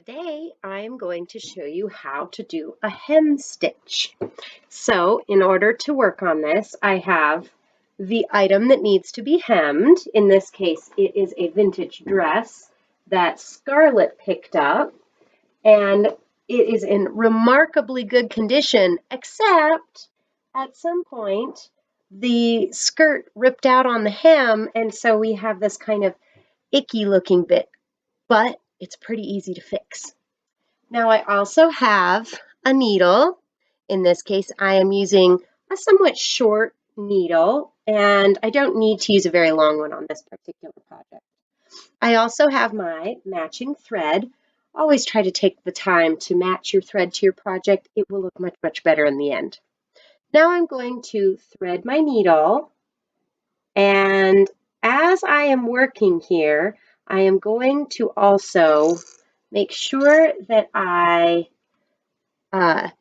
Today I am going to show you how to do a hem stitch. So in order to work on this, I have the item that needs to be hemmed. In this case, it is a vintage dress that Scarlett picked up, and it is in remarkably good condition, except at some point the skirt ripped out on the hem, and so we have this kind of icky looking bit, but it's pretty easy to fix. Now I also have a needle. In this case, I am using a somewhat short needle, and I don't need to use a very long one on this particular project. I also have my matching thread. Always try to take the time to match your thread to your project. It will look much, much better in the end. Now I'm going to thread my needle, and as I am working here, I am going to also make sure that I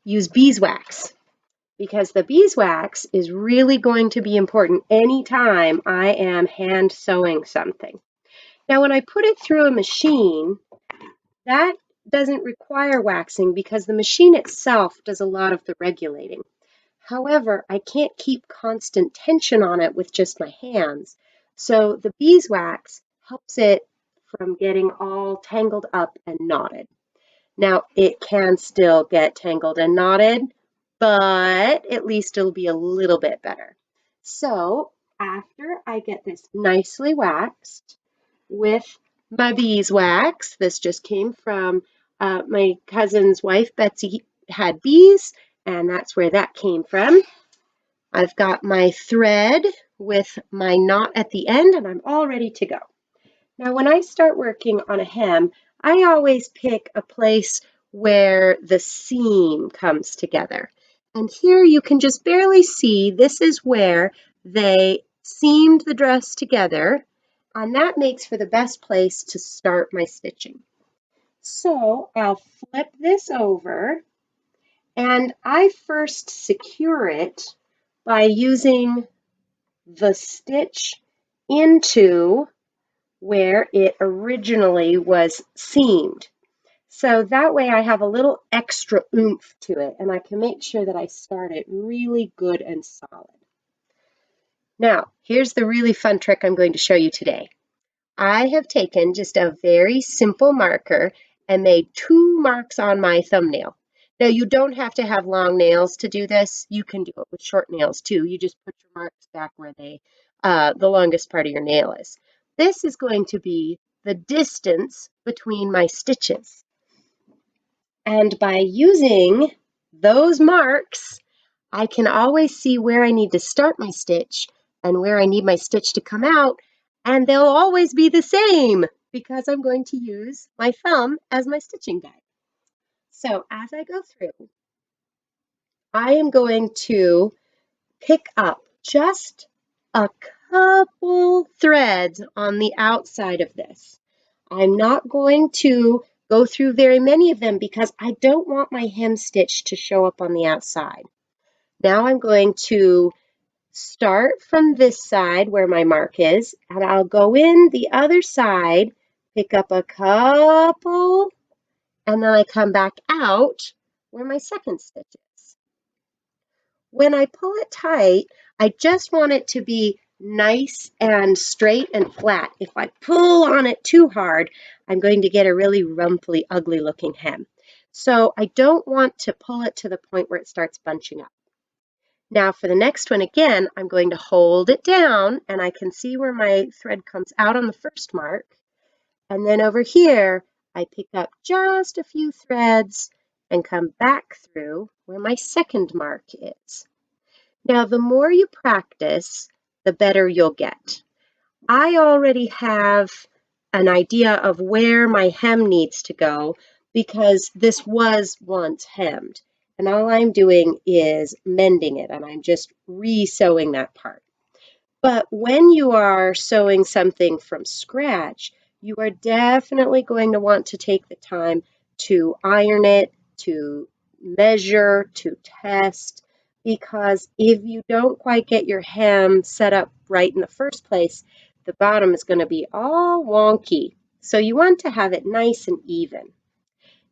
use beeswax, because the beeswax is really going to be important anytime I am hand sewing something. Now, when I put it through a machine, that doesn't require waxing because the machine itself does a lot of the regulating. However, I can't keep constant tension on it with just my hands, so the beeswax helps it from getting all tangled up and knotted. Now, it can still get tangled and knotted, but at least it'll be a little bit better. So after I get this nicely waxed with my beeswax, this just came from my cousin's wife, Betsy, had bees, and that's where that came from. I've got my thread with my knot at the end, and I'm all ready to go. Now, when I start working on a hem, I always pick a place where the seam comes together. And here you can just barely see, this is where they seamed the dress together, and that makes for the best place to start my stitching. So I'll flip this over, and I first secure it by using the stitch into where it originally was seamed. So that way I have a little extra oomph to it, and I can make sure that I start it really good and solid. Now, here's the really fun trick I'm going to show you today. I have taken just a very simple marker and made 2 marks on my thumbnail. Now, you don't have to have long nails to do this. You can do it with short nails too. You just put your marks back where the longest part of your nail is. This is going to be the distance between my stitches. And by using those marks, I can always see where I need to start my stitch and where I need my stitch to come out, and they'll always be the same because I'm going to use my thumb as my stitching guide. So as I go through, I am going to pick up just a couple threads on the outside of this. I'm not going to go through very many of them because I don't want my hem stitch to show up on the outside. Now I'm going to start from this side where my mark is, and I'll go in the other side, pick up a couple, and then I come back out where my second stitch is. When I pull it tight, I just want it to be nice and straight and flat. If I pull on it too hard, I'm going to get a really rumply, ugly looking hem. So I don't want to pull it to the point where it starts bunching up. Now for the next one, again, I'm going to hold it down, and I can see where my thread comes out on the first mark. And then over here, I pick up just a few threads and come back through where my second mark is. Now, the more you practice, the better you'll get. I already have an idea of where my hem needs to go because this was once hemmed. And all I'm doing is mending it, and I'm just re-sewing that part. But when you are sewing something from scratch, you are definitely going to want to take the time to iron it, to measure, to test, because if you don't quite get your hem set up right in the first place, the bottom is going to be all wonky. So you want to have it nice and even.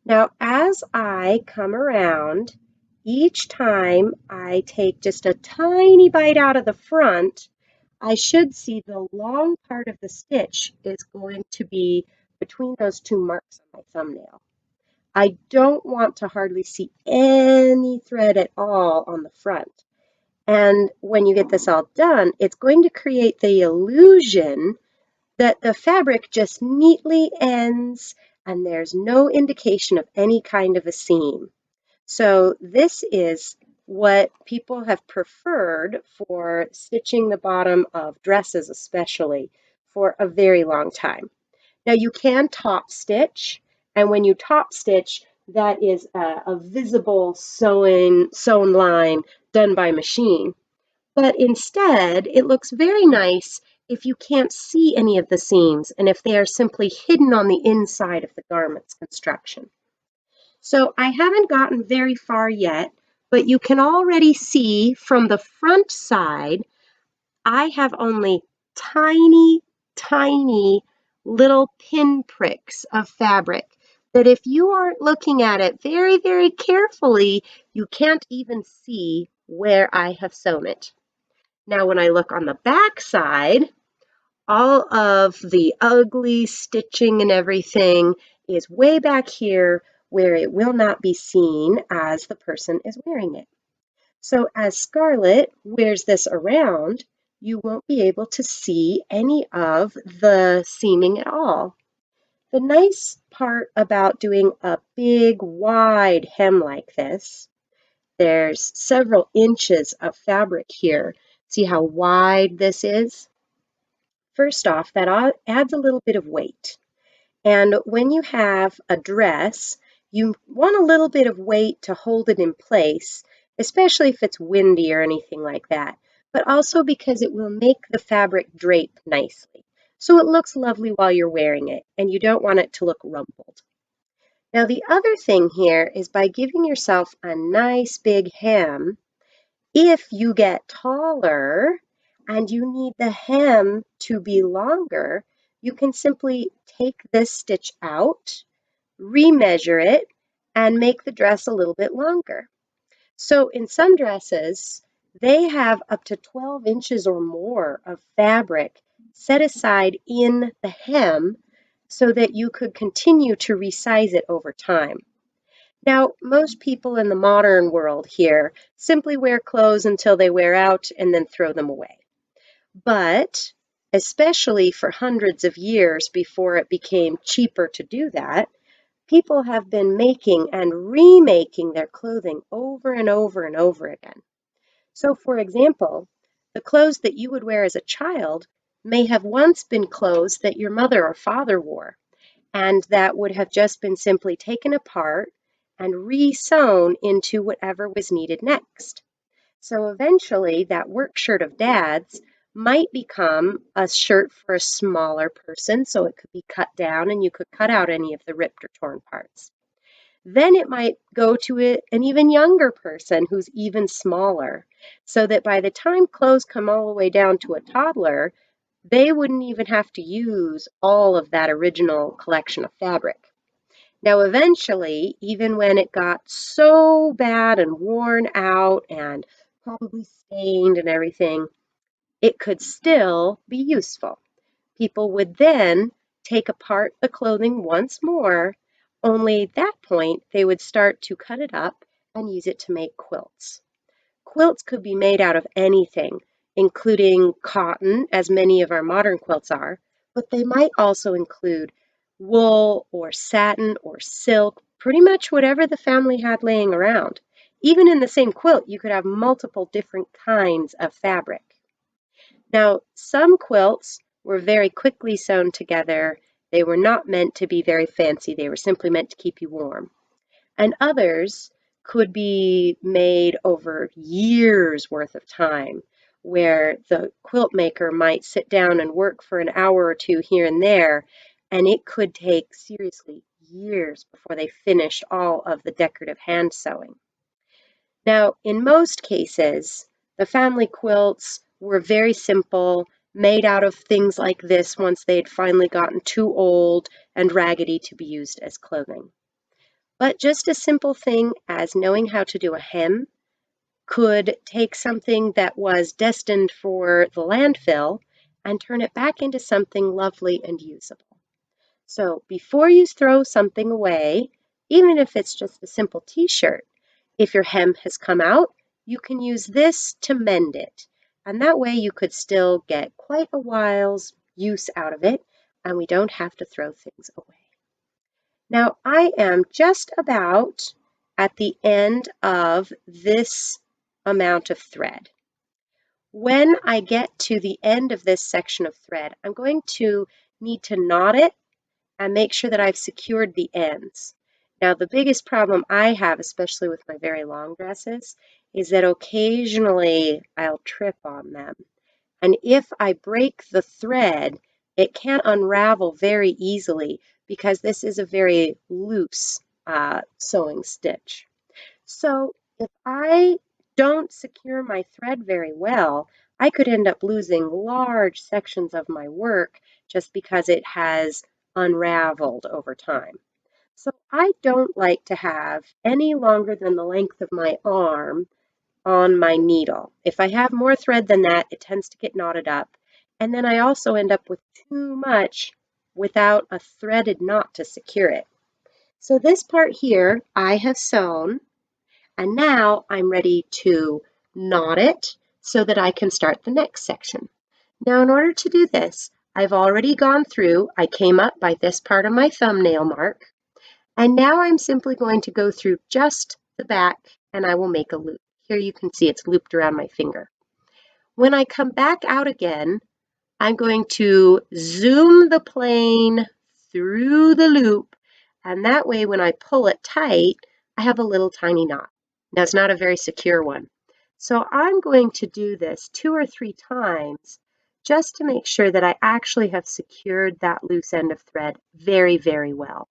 Now, as I come around, each time I take just a tiny bite out of the front, I should see the long part of the stitch is going to be between those two marks on my thumbnail. I don't want to hardly see any thread at all on the front. And when you get this all done, it's going to create the illusion that the fabric just neatly ends and there's no indication of any kind of a seam. So this is what people have preferred for stitching the bottom of dresses especially for a very long time. Now you can top stitch, and when you top stitch, that is a visible sewn line done by machine. But instead, it looks very nice if you can't see any of the seams and if they are simply hidden on the inside of the garment's construction. So I haven't gotten very far yet, but you can already see from the front side, I have only tiny, tiny little pin pricks of fabric that if you aren't looking at it very, very carefully, you can't even see where I have sewn it. Now, when I look on the back side, all of the ugly stitching and everything is way back here where it will not be seen as the person is wearing it. So as Scarlett wears this around, you won't be able to see any of the seaming at all. The nice part about doing a big, wide hem like this, there's several inches of fabric here. See how wide this is? First off, that adds a little bit of weight. And when you have a dress, you want a little bit of weight to hold it in place, especially if it's windy or anything like that, but also because it will make the fabric drape nicely. So it looks lovely while you're wearing it, and you don't want it to look rumpled. Now, the other thing here is by giving yourself a nice big hem, if you get taller and you need the hem to be longer, you can simply take this stitch out, remeasure it, and make the dress a little bit longer. So in some dresses, they have up to 12 inches or more of fabric set aside in the hem so that you could continue to resize it over time. Now, most people in the modern world here simply wear clothes until they wear out and then throw them away. But especially for hundreds of years before it became cheaper to do that, people have been making and remaking their clothing over and over and over again. So, for example, the clothes that you would wear as a child may have once been clothes that your mother or father wore, and that would have just been simply taken apart and re-sewn into whatever was needed next. So eventually, that work shirt of Dad's might become a shirt for a smaller person, so it could be cut down and you could cut out any of the ripped or torn parts. Then it might go to an even younger person who's even smaller, so that by the time clothes come all the way down to a toddler, they wouldn't even have to use all of that original collection of fabric. Now, eventually, even when it got so bad and worn out and probably stained and everything, it could still be useful. People would then take apart the clothing once more, only at that point they would start to cut it up and use it to make quilts. Quilts could be made out of anything, including cotton, as many of our modern quilts are, but they might also include wool or satin or silk, pretty much whatever the family had laying around. Even in the same quilt, you could have multiple different kinds of fabric. Now, some quilts were very quickly sewn together. They were not meant to be very fancy. They were simply meant to keep you warm. And others could be made over years worth of time, where the quilt maker might sit down and work for an hour or two here and there, and it could take seriously years before they finished all of the decorative hand sewing. Now, in most cases, the family quilts were very simple, made out of things like this once they had finally gotten too old and raggedy to be used as clothing. But just a simple thing as knowing how to do a hem could take something that was destined for the landfill and turn it back into something lovely and usable. So before you throw something away, even if it's just a simple t-shirt, if your hem has come out, you can use this to mend it. And that way you could still get quite a while's use out of it, and we don't have to throw things away. Now I am just about at the end of this amount of thread. When I get to the end of this section of thread, I'm going to need to knot it and make sure that I've secured the ends. Now, the biggest problem I have, especially with my very long dresses, is that occasionally I'll trip on them. And if I break the thread, it can't unravel very easily because this is a very loose sewing stitch. So if I don't secure my thread very well, I could end up losing large sections of my work just because it has unraveled over time. So I don't like to have any longer than the length of my arm on my needle. If I have more thread than that, it tends to get knotted up. And then I also end up with too much without a threaded knot to secure it. So this part here I have sewn, and now I'm ready to knot it so that I can start the next section. Now, in order to do this, I've already gone through, I came up by this part of my thumbnail mark, and now I'm simply going to go through just the back and I will make a loop. Here you can see it's looped around my finger. When I come back out again, I'm going to zoom the plane through the loop, and that way when I pull it tight, I have a little tiny knot. Now it's not a very secure one. So I'm going to do this 2 or 3 times just to make sure that I actually have secured that loose end of thread very, very well.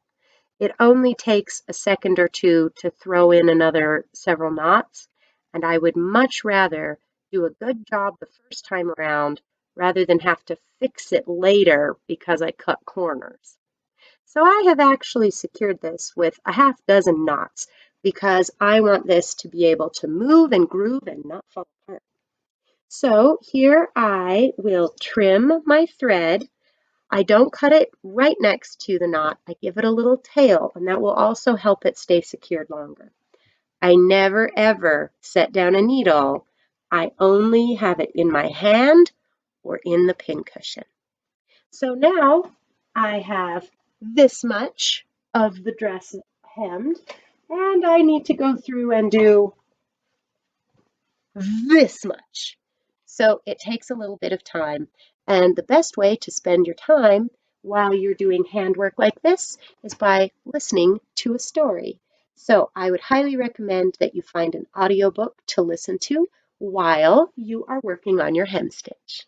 It only takes a second or two to throw in another several knots, and I would much rather do a good job the first time around rather than have to fix it later because I cut corners. So I have actually secured this with a half dozen knots because I want this to be able to move and groove and not fall apart. So here I will trim my thread. I don't cut it right next to the knot. I give it a little tail, and that will also help it stay secured longer. I never ever set down a needle. I only have it in my hand or in the pincushion. So now I have this much of the dress hemmed, and I need to go through and do this much. So it takes a little bit of time. And the best way to spend your time while you're doing handwork like this is by listening to a story. So I would highly recommend that you find an audiobook to listen to while you are working on your hem stitch.